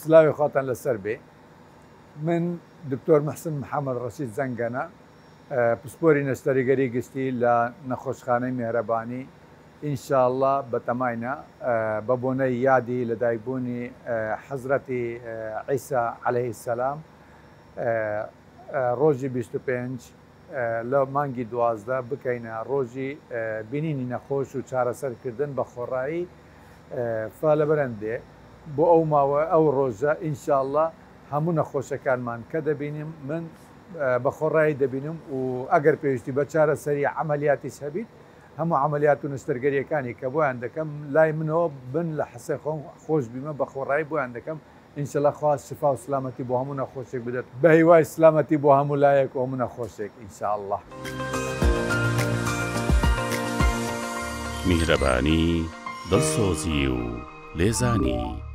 سلاوي خاطن للسربي من دكتور محسن محمد رشيد زنگنه پسپۆری نەشتەرگەری گشتی لە نەخۆشخانەی میهرەبانی ئینشاءالله بەتەماینە بە بۆنەی یادی لەدایکبوونی حەزرەتی عیسا عەلەیهی السەلام ڕۆژی 25 لە مانگی 12 بکەینە ڕۆژی بینینی نەخۆش و چارەسەرکردن بە خۆڕایی فالەبەرەندێ بۆ ئەو ماوە ئەو ڕۆژە ئینشاءالله هەموو نەخۆشەکانمان کە دەبینیم من بە خۆڕایی دەبینم و ئەگەر پێویستی بە چارەسەری عەمەلیاتیش هەبیت هەموو عەمەلیات و نەشتەرگەریەکانی کە بۆیان دەکەم لای منەوە بن لە حەسەی خۆم خۆش بیمە بە خۆڕایی بۆیان دەکەم ئینشەڵڵا خوا شفا و سلامەتی بۆ هەموو نەخۆشێک بدەت بە هیوای سلامەتی بۆ هەموو لایەک و هەموو نەخۆشێک ئینشاءالله. میهرەبانی دڵسۆزی و لێزانی